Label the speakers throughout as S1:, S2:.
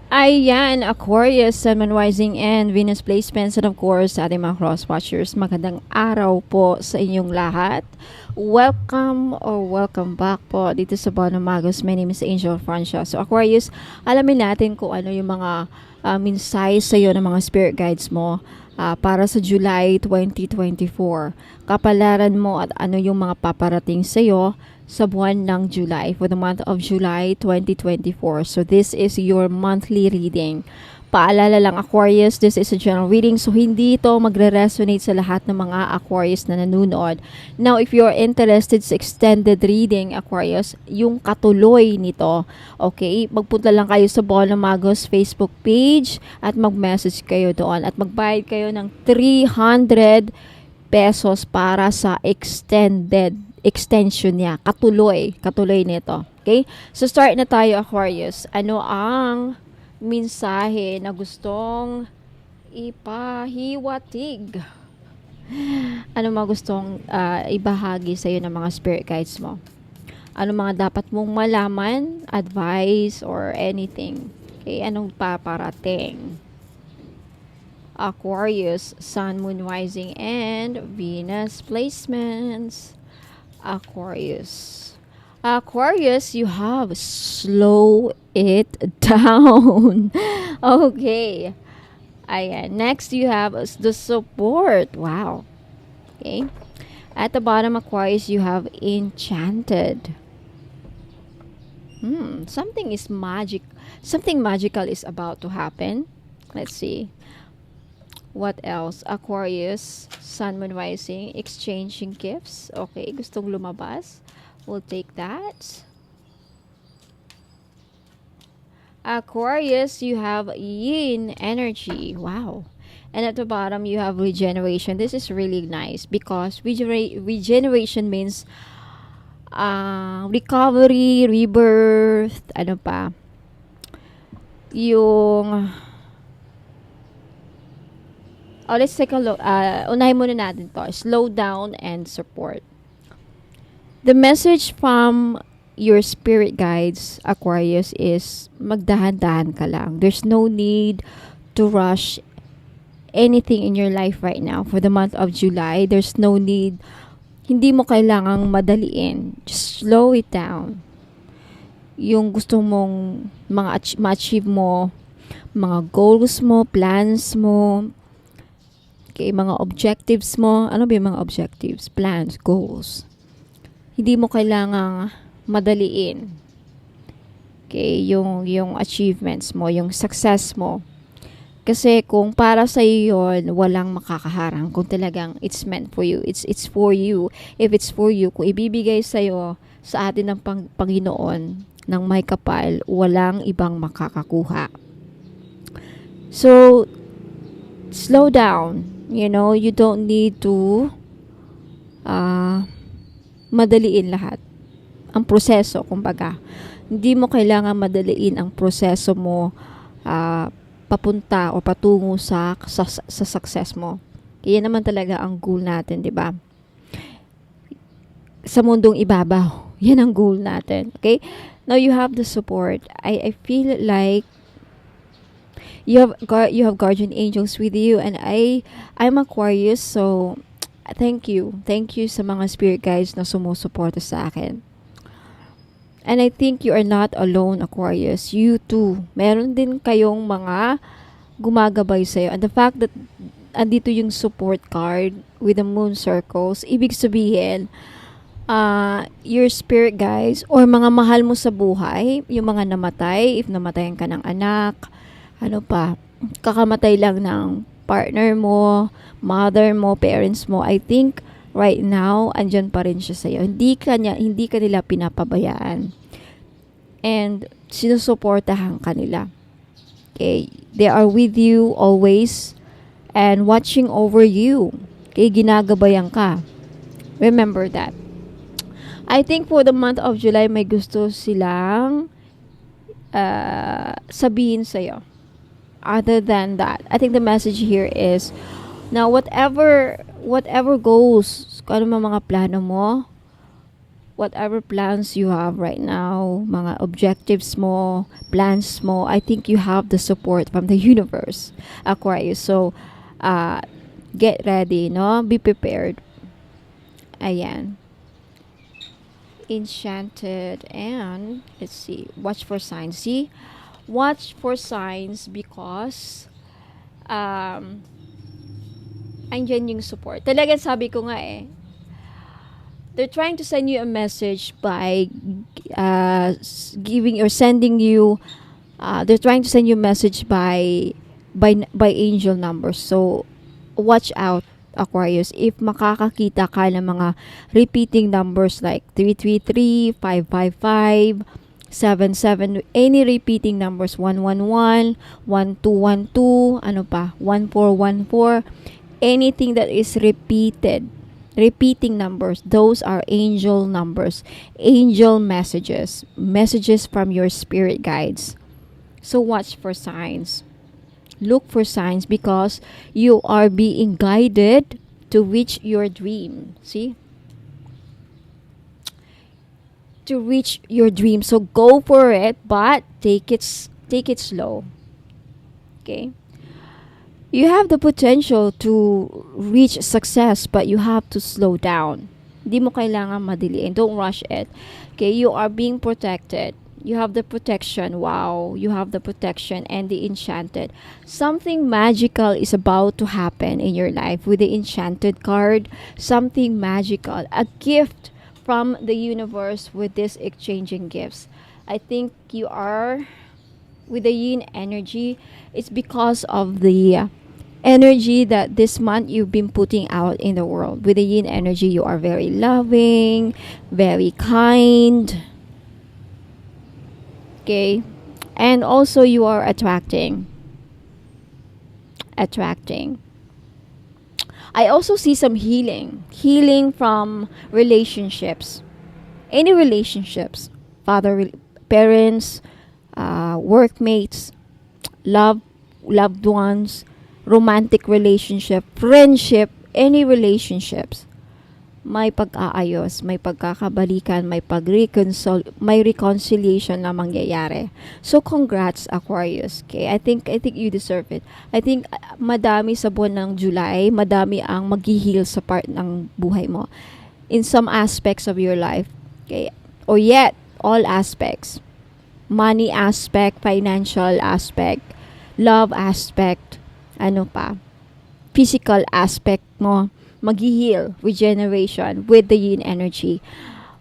S1: Ayan, Aquarius, Sun, Moon, Rising, and Venus placements. And of course, sa ating mga cross-watchers, magandang araw po sa inyong lahat. Welcome or welcome back po dito sa Bono Magos. My name is Angel Francia. So Aquarius, alamin natin kung ano yung mga insights sa iyo ng mga spirit guides mo para sa July 2024. Kapalaran mo at ano yung mga paparating sa iyo sa buwan ng July, for the month of July 2024. So this is your monthly reading. Paalala lang Aquarius, this is a general reading, so hindi ito magre-resonate sa lahat ng mga Aquarius na nanonood. Now, if you're interested sa extended reading, Aquarius, yung katuloy nito, okay, magpunta lang kayo sa Bono Magos Facebook page at mag-message kayo doon at magbayad kayo ng 300 pesos para sa extension niya, katuloy nito. Okay? So start na tayo Aquarius. Ano ang mensahe na gustong ipahiwatig? Ano mga gustong ibahagi sa iyo ng mga spirit guides mo? Ano mga dapat mong malaman, advice or anything? Okay, anong paparating? Aquarius, Sun, Moon, Rising, and Venus placements. Aquarius. Aquarius, you have slow it down. Okay. Ayan. Next, you have the support. Wow. Okay. At the bottom, Aquarius, you have enchanted. Something is magic. Something magical is about to happen. Let's see. What else? Aquarius, Sun, Moon, Rising, exchanging gifts. Okay, gustong lumabas. We'll take that. Aquarius, you have yin energy. Wow. And at the bottom, you have regeneration. This is really nice because regeneration means recovery, rebirth, ano pa? Yung let's take a look. Unahin muna natin to. Slow down and support. The message from your spirit guides, Aquarius, is magdahan-dahan ka lang. There's no need to rush anything in your life right now. For the month of July, there's no need. Hindi mo kailangang madaliin. Just slow it down. Yung gusto mong ma-achieve mo, mga goals mo, plans mo, okay, mga objectives mo. Ano ba yung mga objectives? Plans, goals. Hindi mo kailangang madaliin. Okay, yung achievements mo, yung success mo. Kasi kung para sa iyo yun, walang makakaharang. Kung talagang it's meant for you, it's for you. If it's for you, kung ibibigay sa iyo sa atin ng Panginoon ng may kapal, walang ibang makakakuha. So, slow down. You know, you don't need to madaliin lahat. Ang proseso, kumbaga. Hindi mo kailangan madaliin ang proseso mo papunta o patungo sa success mo. Kaya naman talaga ang goal natin, di ba? Sa mundong ibabaw. Yan ang goal natin. Okay? Now, you have the support. I feel like you have guardian angels with you, and I'm Aquarius, so thank you sa mga spirit guides na sumusuporta sa akin. And I think you are not alone, Aquarius. You too, meron din kayong mga gumagabay sa iyo, and the fact that andito yung support card with the moon circles, ibig sabihin your spirit guides or mga mahal mo sa buhay, yung mga namatay, if namatayan ka ng anak, ano pa, kakamatay lang ng partner mo, mother mo, parents mo, I think right now andyan pa rin siya sa iyo. Hindi ka nila pinapabayaan. And sinusuportahan ka nila. Okay, they are with you always and watching over you. Okay, ginagabayan ka. Remember that. I think for the month of July, may gusto silang sabihin sa iyo. Other than that, I think the message here is, now whatever goes, kung ano mga plano mo, whatever plans you have right now, mga objectives mo, plans mo, I think you have the support from the universe, Aquarius. So, get ready, no? Be prepared. Ayan. Enchanted, and let's see, watch for signs. See, watch for signs because andyan yung support. Talagang sabi ko nga they're trying to send you a message by giving or sending you they're trying to send you a message by angel numbers. So watch out, Aquarius, if makakakita ka ng mga repeating numbers like 333, 555, 77, any repeating numbers, 111, 1212, ano pa, 1414, anything that is repeating numbers, those are angel numbers, angel messages, messages from your spirit guides. So watch for signs. Look for signs because you are being guided to reach your dream. See? To reach your dream. So go for it, but take it slow. Okay? You have the potential to reach success, but you have to slow down. Hindi mo kailangan madiliin. Don't rush it. Okay? You are being protected. You have the protection. Wow. You have the protection and the enchanted. Something magical is about to happen in your life with the enchanted card. Something magical. A gift from the universe with this exchanging gifts. I think you are with the yin energy. It's because of the energy that this month you've been putting out in the world. With the yin energy, you are very loving, very kind. Okay, and also you are attracting. I also see some healing from relationships, any relationships, parents, workmates, loved ones, romantic relationship, friendship, any relationships. May pag-aayos, may pagkakabalikan, may may reconciliation na mangyayari. So congrats, Aquarius. Okay, I think you deserve it. I think madami sa buwan ng July, madami ang mag-heal sa part ng buhay mo in some aspects of your life. Okay, or yet all aspects. Money aspect, financial aspect, love aspect, ano pa? Physical aspect mo. Mag-heal, regeneration with the yin energy.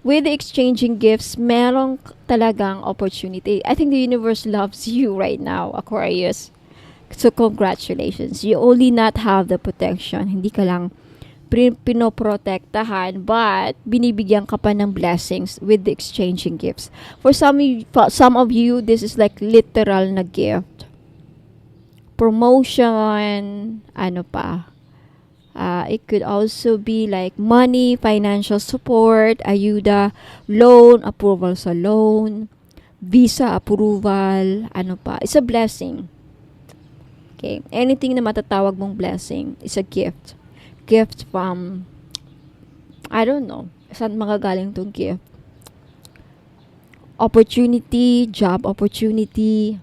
S1: With the exchanging gifts, merong talagang opportunity. I think the universe loves you right now, Aquarius. So congratulations. You only not have the protection. Hindi ka lang pinoprotektahan, but binibigyan ka pa ng blessings with the exchanging gifts. For some of you, this is like literal na gift. Promotion, ano pa? It could also be like money, financial support, ayuda, loan, approval sa loan, visa approval, ano pa. It's a blessing. Okay? Anything na matatawag mong blessing is a gift. Gift from, I don't know, saan magagaling tong gift? Opportunity, job opportunity,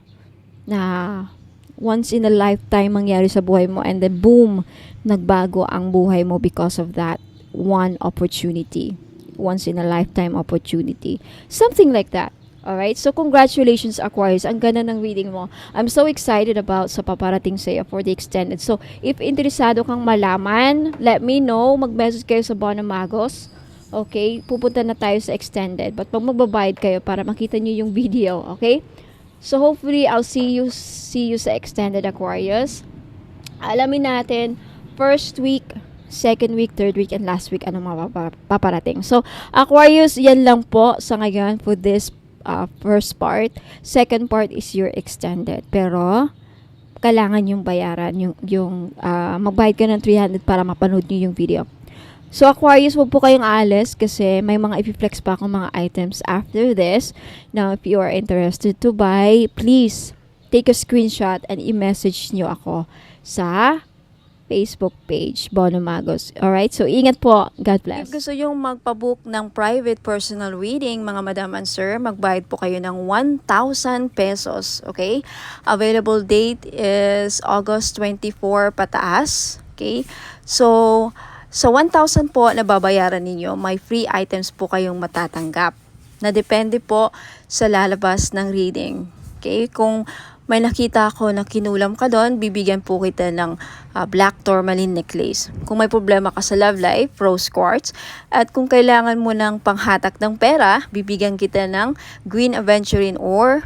S1: na once in a lifetime mangyari sa buhay mo, and then boom, nagbago ang buhay mo because of that one opportunity. Once in a lifetime opportunity. Something like that. Alright? So, congratulations, Aquarius. Ang ganda ng reading mo. I'm so excited about sa paparating sa'yo for the extended. So, if interesado kang malaman, let me know. Mag-message kayo sa Bono Magos. Okay? Pupunta na tayo sa extended. But pag magbabayad kayo para makita nyo yung video. Okay? So, hopefully, I'll see you sa extended, Aquarius. Alamin natin, first week, second week, third week, and last week, anong paparating. So, Aquarius, yan lang po sa ngayon for this first part. Second part is your extended. Pero, kailangan yung bayaran, yung magbayad ka ng 300 para mapanood nyo yung video. So, Aquarius, huwag po kayong aalis kasi may mga i-flex pa akong mga items after this. Now, if you are interested to buy, please take a screenshot and i-message nyo ako sa Facebook page, Bono Magos. Alright, so ingat po. God bless.
S2: If gusto yung magpabook ng private personal reading, mga madam and sir, magbayad po kayo ng 1,000 pesos. Okay? Available date is August 24 pataas. Okay? So, sa 1,000 po na babayaran ninyo, may free items po kayong matatanggap. Na depende po sa lalabas ng reading. Okay? Kung may nakita ako na kinulam ka doon, bibigyan po kita ng black tourmaline necklace. Kung may problema ka sa love life, rose quartz. At kung kailangan mo ng panghatak ng pera, bibigyan kita ng green aventurine, or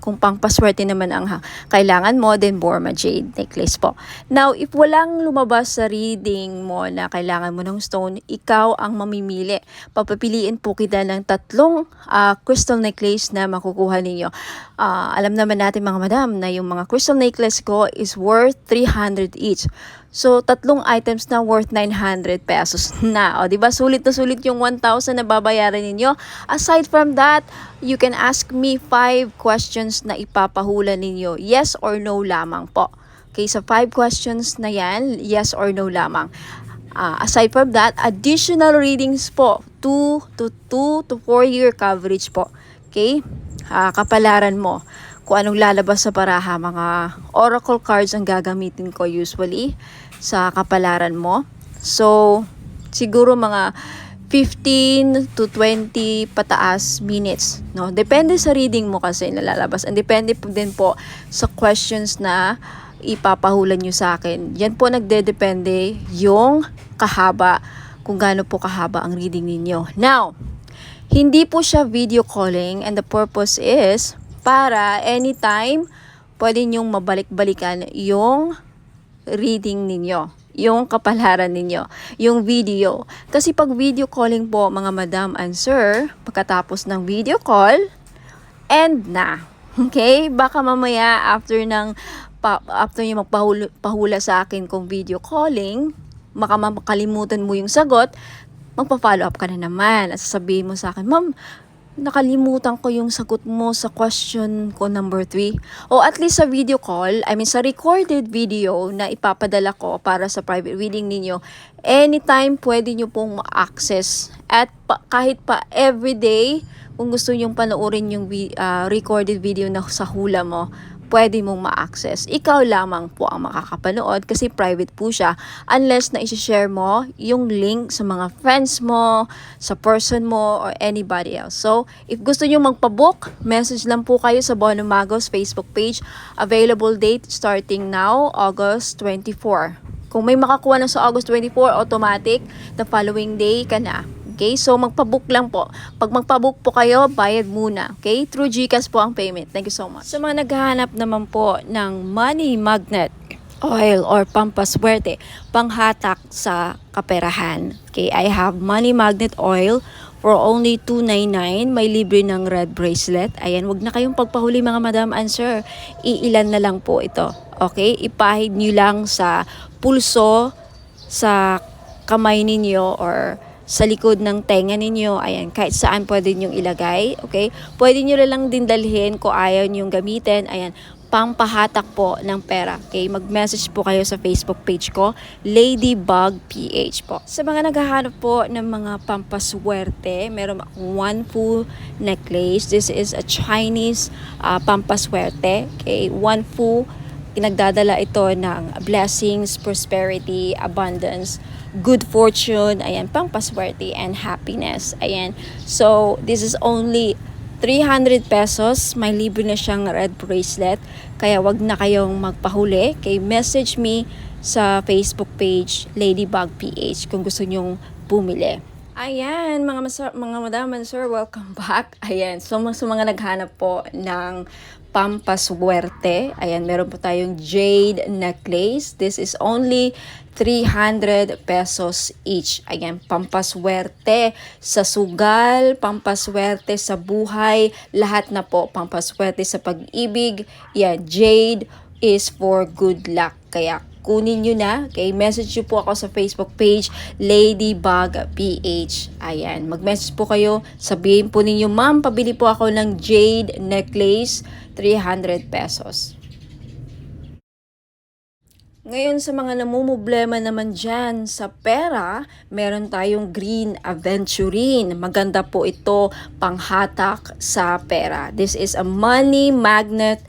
S2: kung pangpaswerte naman ang kailangan mo, then Borma Jade necklace po. Now, if walang lumabas sa reading mo na kailangan mo ng stone, ikaw ang mamimili. Papapiliin po kita ng 3 crystal necklace na makukuha ninyo. Alam naman natin mga madam na yung mga crystal necklace ko is worth 300 each. So, 3 items na worth 900 pesos na. O, diba? Sulit na sulit yung 1,000 na babayaran ninyo. Aside from that, you can ask me 5 questions na ipapahula ninyo. Yes or no lamang po. Okay, sa 5 questions na yan, yes or no lamang. Aside from that, additional readings po. 2 to 4 year coverage po. Okay? Kapalaran mo kung anong lalabas sa baraha. Mga oracle cards ang gagamitin ko usually sa kapalaran mo. So, siguro mga 15 to 20 pataas minutes, no? Depende sa reading mo kasi nalalabas. And depende po din po sa questions na ipapahulan nyo sa akin. Yan po nagdedepende yung kahaba, kung gaano po kahaba ang reading ninyo. Now, hindi po siya video calling, and the purpose is para anytime pwede nyong mabalik-balikan yung reading ninyo, yung kapalaran ninyo, yung video. Kasi pag video calling po, mga madam and sir, pagkatapos ng video call, end na. Okay? Baka mamaya after yung magpahula sa akin kung video calling, makalimutan mo yung sagot, magpa-follow up ka na naman at sasabihin mo sa akin, ma'am, nakalimutan ko yung sagot mo sa question ko number 3. O at least sa video call, sa recorded video na ipapadala ko para sa private reading ninyo, anytime pwede nyo pong ma-access. At kahit pa everyday, kung gusto nyong panoorin yung recorded video na sa hula mo, pwede mong ma-access. Ikaw lamang po ang makakapanood kasi private po siya unless na i-share mo yung link sa mga friends mo, sa person mo, or anybody else. So, if gusto nyo magpabook, message lang po kayo sa Bono Magos Facebook page. Available date starting now, August 24. Kung may makakuha na sa August 24, automatic, the following day ka na. Okay, so magpabook lang po. Pag magpabook po kayo, bayad muna. Okay, through GCash po ang payment. Thank you so much. Sa mga naghahanap naman po ng money magnet oil or pampaswerte, panghatak sa kaperahan. Okay, I have money magnet oil for only $299. May libre ng red bracelet. Ayan, wag na kayong pagpahuli mga madam and sir. Iilan na lang po ito. Okay, ipahid nyo lang sa pulso, sa kamay ninyo, or sa likod ng tenga ninyo. Ayan, kahit saan pwede nyong ilagay. Okay? Pwede nyo lang din dalhin kung ayaw nyong gamitin. Ayan, pampahatak po ng pera. Okay? Mag-message po kayo sa Facebook page ko, Ladybug PH po. Sa mga naghahanap po ng mga pampaswerte, meron akong Wanfu necklace. This is a Chinese pampaswerte. Okay? Wanfu, nagdadala ito ng blessings, prosperity, abundance, good fortune, ayan, pampaswerte, and happiness. Ayan. So, this is only 300 pesos. May libre na siyang red bracelet. Kaya wag na kayong magpahuli. Okay, message me sa Facebook page, Ladybug PH, kung gusto nyong bumili. Ayan, mga madam and sir, welcome back. Ayan, so sa mga naghanap po ng pampaswerte, ayan, meron po tayong jade necklace. This is only 300 pesos each. Ayan, pampaswerte sa sugal, pampaswerte sa buhay, lahat na po, pampaswerte sa pag-ibig. Yan, jade is for good luck. Kaya kunin nyo na. Okay, message nyo po ako sa Facebook page, Ladybug PH. Ayan, mag-message po kayo. Sabihin po ninyo, ma'am, pabili po ako ng jade necklace, 300 pesos. Ngayon sa mga namumblema naman dyan sa pera, meron tayong Green Aventurine. Maganda po ito panghatak sa pera. This is a money magnet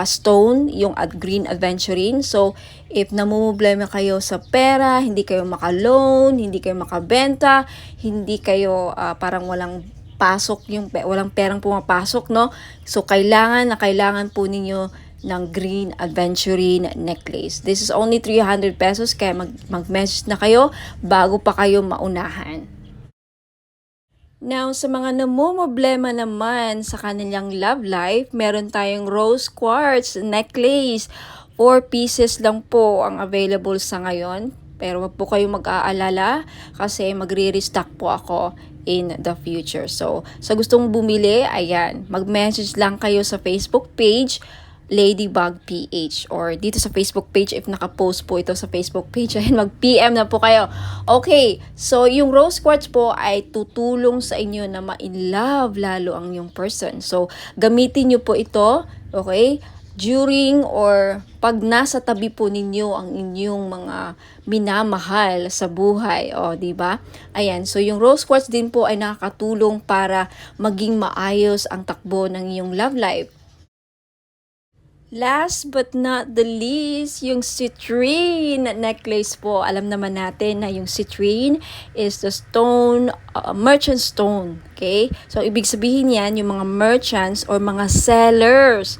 S2: stone, yung Green Aventurine. So, if namumblema kayo sa pera, hindi kayo maka-loan, hindi kayo makabenta, hindi kayo parang walang pasok, walang perang pumapasok, no? So, kailangan po ninyo ng Green Aventurine necklace. This is only 300 pesos, kaya mag-message na kayo bago pa kayo maunahan. Now, sa mga namumblema naman sa kanilang love life, meron tayong rose quartz necklace. 4 pieces lang po ang available sa ngayon. Pero wag po kayong mag-aalala kasi magre-restock po ako in the future. So, sa gustong bumili, ayan, mag-message lang kayo sa Facebook page, Ladybug PH, or dito sa Facebook page if naka-post po ito sa Facebook page, ayun, mag-PM na po kayo. Okay, so yung rose quartz po ay tutulong sa inyo na ma-in-love lalo ang yung person. So, gamitin nyo po ito, okay, during or pag nasa tabi po ninyo ang inyong mga minamahal sa buhay, o di ba? Ayan, so yung rose quartz din po ay nakakatulong para maging maayos ang takbo ng iyong love life. Last but not the least, yung citrine necklace po. Alam naman natin na yung citrine is the stone, merchant stone. Okay? So, ibig sabihin yan, yung mga merchants or mga sellers.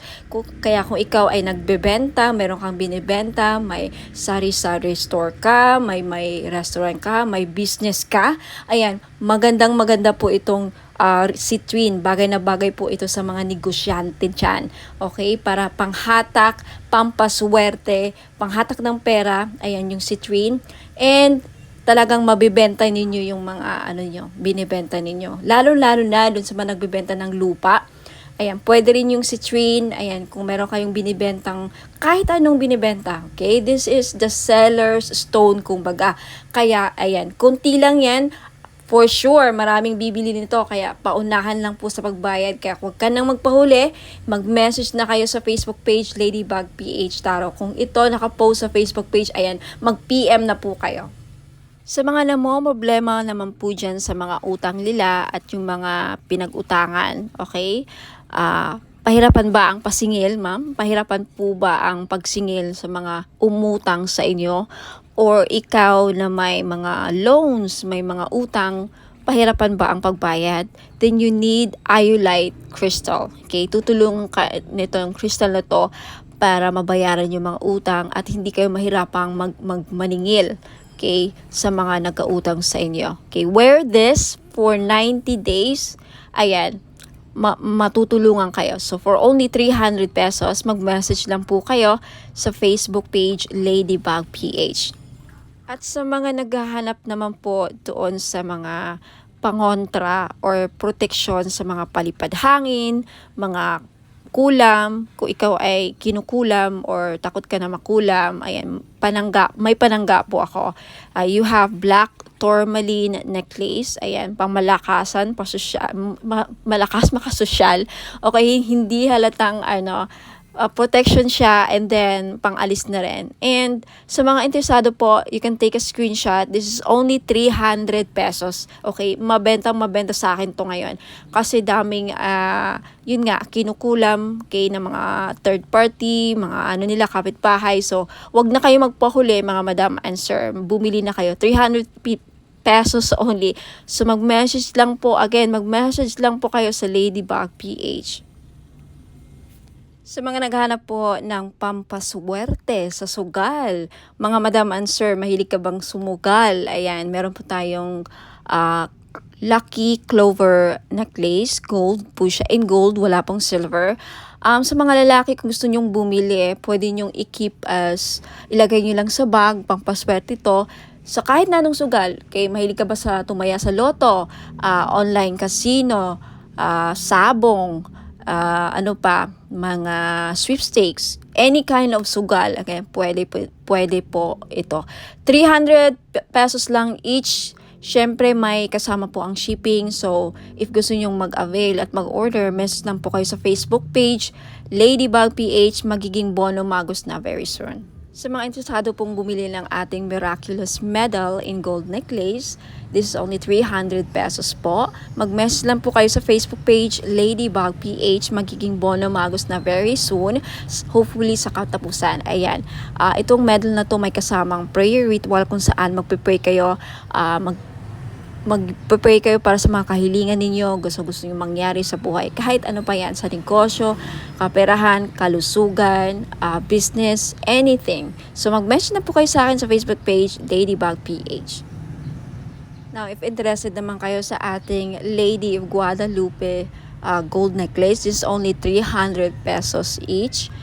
S2: Kaya kung ikaw ay nagbebenta, meron kang binibenta, may sari-sari store ka, may restaurant ka, may business ka, ayan, maganda po itong citrine. Bagay na bagay po ito sa mga negosyante dyan. Okay? Para panghatak, pampaswerte, panghatak ng pera, ayan yung citrine. And talagang mabibenta ninyo yung mga binibenta ninyo. Lalo-lalo na dun sa mga nagbibenta ng lupa. Ayan, pwede rin yung citrine. Ayan, kung meron kayong binibentang kahit anong binibenta. Okay? This is the seller's stone, kumbaga. Kaya, ayan, konti lang yan. For sure, maraming bibili nito, kaya paunahan lang po sa pagbayad. Kaya huwag ka nang magpahuli, mag-message na kayo sa Facebook page, Ladybug PH Tarot. Kung ito nakapost sa Facebook page, ayan, mag-PM na po kayo. Sa mga namomroblema naman po dyan sa mga utang nila at yung mga pinag-utangan, okay? Pahirapan ba ang pasingil, ma'am? Pahirapan po ba ang pagsingil sa mga umutang sa inyo? Or ikaw na may mga loans, may mga utang, pahirapan ba ang pagbayad? Then you need iolite crystal. Okay? Tutulong ka nito ang crystal na to para mabayaran yung mga utang at hindi kayo mahirapang maningil, okay, sa mga nagkautang sa inyo. Okay? Wear this for 90 days. Ayan, matutulungan kayo. So, for only 300 pesos, mag-message lang po kayo sa Facebook page, Ladybug PH. At sa mga naghahanap naman po doon sa mga pangontra or protection sa mga palipad hangin, mga kulam, kung ikaw ay kinukulam or takot ka na makulam, ayan, may panangga po ako. You have black tourmaline necklace, ayan, pang malakasan, malakas makasosyal. Okay, hindi halatang protection siya, and then pang-alis na rin. And sa mga interesado po, you can take a screenshot. This is only 300 pesos. Okay, mabenta sa akin to ngayon. Kasi daming, yun nga, kinukulam kay na mga third party, mga kapitbahay. So, wag na kayo magpahuli, mga madam and sir. Bumili na kayo. 300 pesos only. So, mag-message lang po kayo sa Ladybug PH. Sa mga naghahanap po ng pampaswerte sa sugal, mga madam and sir, mahilig ka bang sumugal? Ayan, meron po tayong Lucky Clover necklace, gold po siya, in gold, wala pong silver. Sa mga lalaki, kung gusto nyong bumili, pwede nyong i-keep ilagay nyo lang sa bag, pampaswerte to, sa kahit na anong sugal. Okay, mahilig ka ba sa tumaya sa loto, online casino, sabong, mga sweepstakes, any kind of sugal, okay, pwede po ito. 300 pesos lang each. Syempre may kasama po ang shipping. So, if gusto nyong mag-avail at mag-order, message lang po kayo sa Facebook page, Ladybug PH, magiging bono magos na very soon. Sa mga interesado pong bumili ng ating miraculous medal in gold necklace, this is only 300 pesos po. Mag-message lang po kayo sa Facebook page, Ladybug PH. Magiging bono magos na very soon. Hopefully sa katapusan. Ayan. Itong medal na to may kasamang prayer ritual kung saan magpe-pray kayo, mag-pray kayo para sa mga kahilingan ninyo, gusto nyo mangyari sa buhay. Kahit ano pa yan, sa negosyo, kaperahan, kalusugan, business, anything. So mag-message na po kayo sa akin sa Facebook page, Ladybug PH. Now, if interested naman kayo sa ating Lady of Guadalupe gold necklace, this is only 300 pesos each.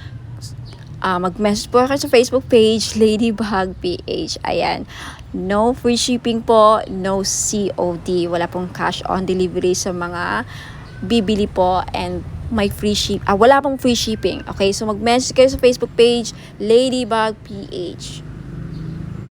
S2: Mag-message po kayo sa Facebook page, Ladybug PH. Ayan. No free shipping po, no COD. Wala pong cash on delivery sa mga bibili po, and may wala pong free shipping. Okay, so mag-message kayo sa Facebook page, Ladybug PH.